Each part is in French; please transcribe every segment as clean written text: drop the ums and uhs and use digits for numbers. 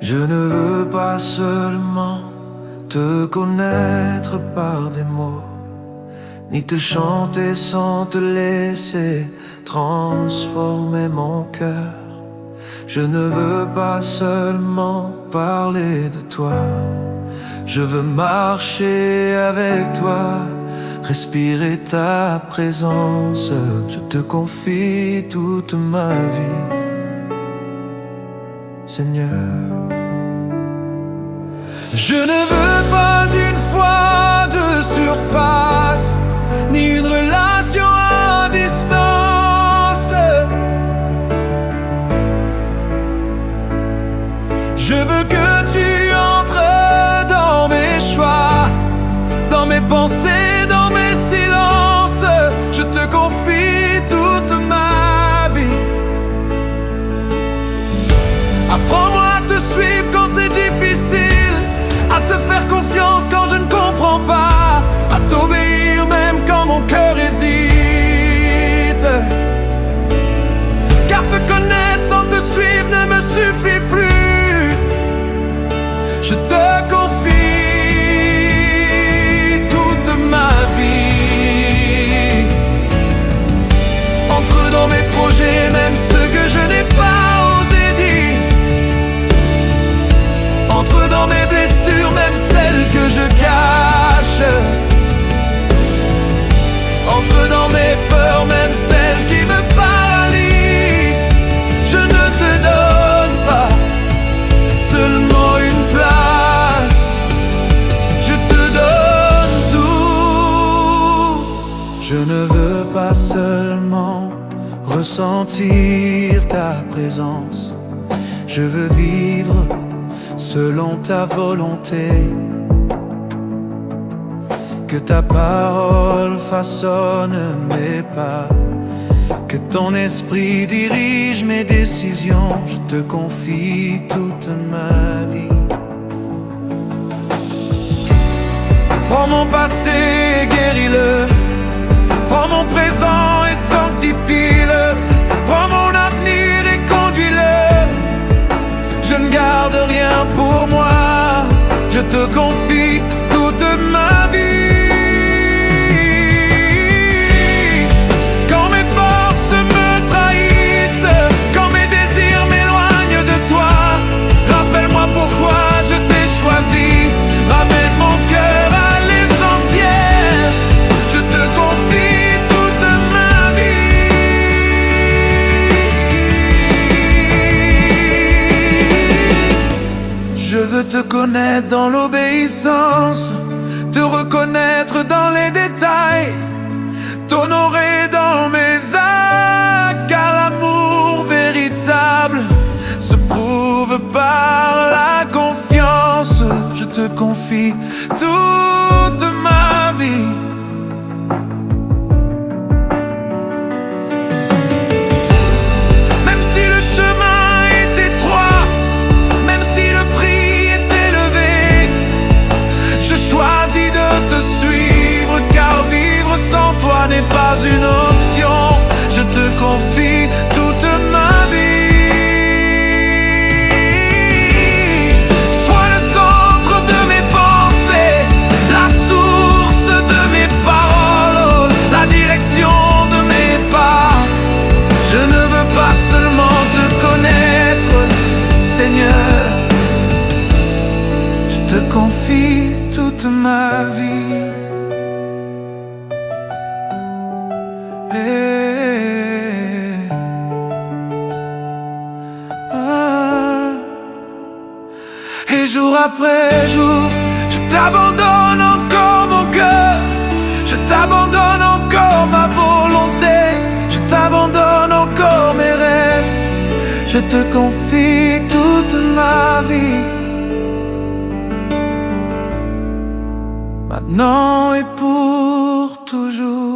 Je ne veux pas seulement te connaître par des mots, ni te chanter sans te laisser transformer mon cœur. Je ne veux pas seulement parler de toi, je veux marcher avec toi, respirer ta présence. Je te confie toute ma vie, Seigneur. Je ne veux pas une foi de surface, ni une relation à distance. Je veux que tu entres dans mes choix, dans mes pensées, dans mes silences. Je te confie toute ma vie. Apprends-moi à te suivre quand c'est difficile, à te faire confiance quand je ne comprends pas, à t'obéir même quand mon cœur hésite. Car te connaître sans te suivre ne me suffit plus. Je te confie toute ma vie. Entre dans mes projets, même ceux que je n'ai pas osé dire. Entre dans mes blessures, même celles que je cache. Entre dans mes peurs, même celles qui me paralysent. Je ne te donne pas seulement une place, je te donne tout. Je ne veux pas seulement ressentir ta présence, je veux vivre selon ta volonté. Que ta parole façonne mes pas, que ton esprit dirige mes décisions. Je te confie toute ma vie. Prends mon passé et guéris-le, prends mon présent et sanctifie-le, prends mon avenir et conduis-le. Je ne garde rien pour moi, je te confie toute ma vie. Quand mes forces me trahissent, quand mes désirs m'éloignent de toi, rappelle-moi pourquoi je t'ai choisi. Ramène mon cœur à l'essentiel, je te confie toute ma vie. Je veux te connaître dans l'obéissance, te reconnaître dans les détails, t'honorer dans mes actes, car l'amour véritable se prouve par la confiance. Je te confie toute ma vie. Même si le chemin est étroit, même si le prix est élevé, je choisis de te suivre, car vivre sans toi n'est pas une option. Je te confie toute ma vie. Sois le centre de mes pensées, la source de mes paroles, la direction de mes pas. Je ne veux pas seulement te connaître, Seigneur. Je te confie toute ma vie. Et jour après jour, je t'abandonne encore mon cœur, je t'abandonne encore ma volonté, je t'abandonne encore mes rêves. Je te confie toute ma vie, maintenant et pour toujours.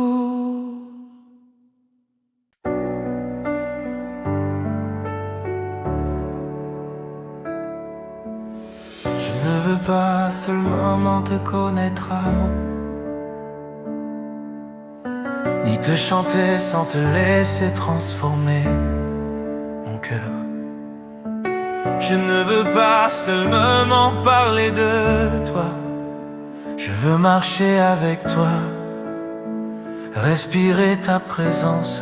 Je ne veux pas seulement te connaître, ni te chanter sans te laisser transformer mon cœur. Je ne veux pas seulement parler de toi. Je veux marcher avec toi, respirer ta présence.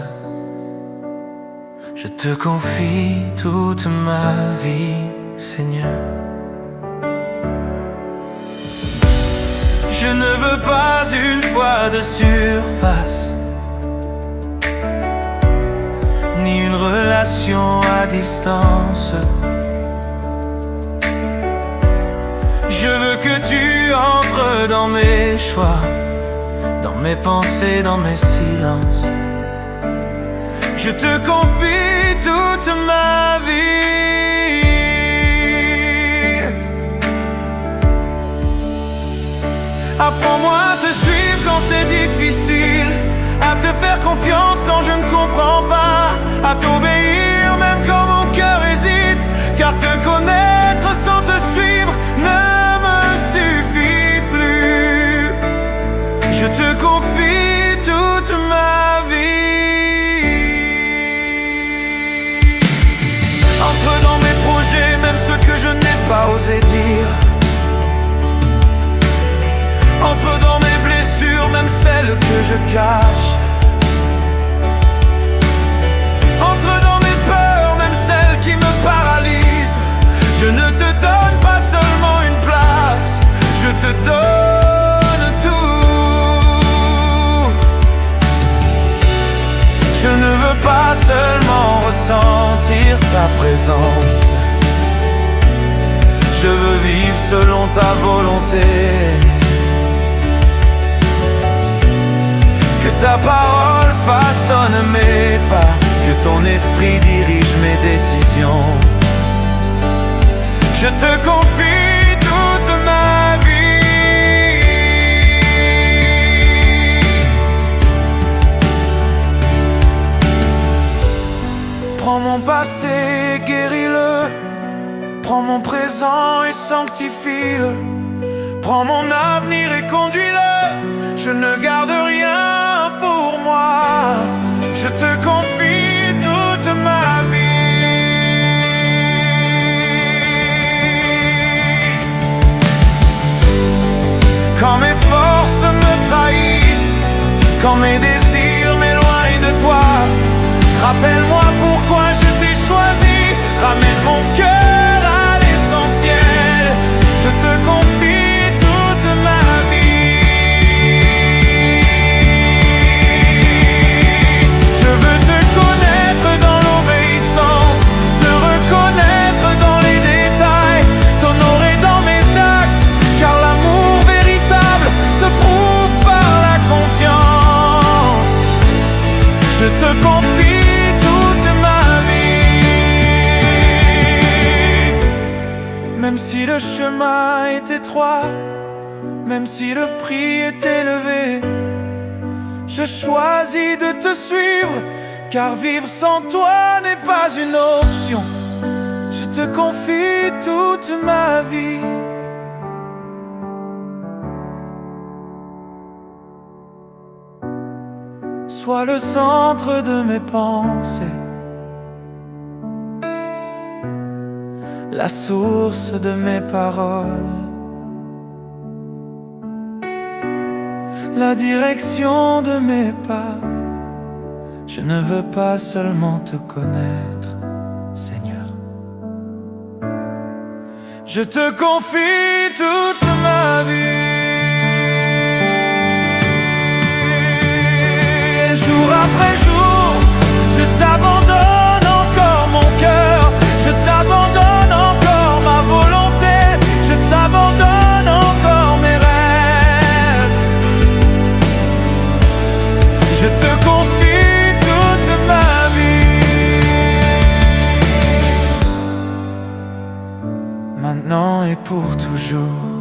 Je te confie toute ma vie, Seigneur. Je ne veux pas une foi de surface, ni une relation à distance. Je veux que tu entres dans mes choix, dans mes pensées, dans mes silences. Je te confie toute ma vie. Apprends-moi à te suivre quand c'est difficile, à te faire confiance quand je ne comprends pas, à t'obéir même quand mon cœur hésite, car te connaître sans te suivre ne me suffit plus. Je te confie toute ma vie. Entre dans mes projets, même ceux que je n'ai pas osé dire. Entre dans mes blessures, même celles que je cache. Entre dans mes peurs, même celles qui me paralysent. Je ne te donne pas seulement une place, je te donne tout. Je ne veux pas seulement ressentir ta présence. Je veux vivre selon ta volonté. Que ta parole façonne mes pas, que ton esprit dirige mes décisions. Je te confie toute ma vie. Prends mon passé, guéris-le. Prends mon présent et sanctifie-le. Prends mon avenir et conduis-le. Je ne garde rien pour moi. Je te confie toute ma vie. Quand mes forces me trahissent, quand mes désirs m'éloignent de toi, rappelle-moi pourquoi je t'ai choisi. Ramène mon cœur à l'essentiel. Je te confie toute ma vie. Je veux te connaître dans l'obéissance, te reconnaître dans les détails, t'honorer dans mes actes, car l'amour véritable se prouve par la confiance. Je te confie toute ma vie. Même si le chemin est étroit, même si le prix est élevé, je choisis de te suivre, car vivre sans toi n'est pas une option. Je te confie toute ma vie. Sois le centre de mes pensées, la source de mes paroles, la direction de mes pas. Je ne veux pas seulement te connaître, Seigneur. Je te confie toute ma vie. Et jour après jour, je t'abandonne encore mon cœur. Je t'abandonne encore ma volonté. Je t'abandonne encore mes rêves. Je te confie toute ma vie. Maintenant et pour toujours.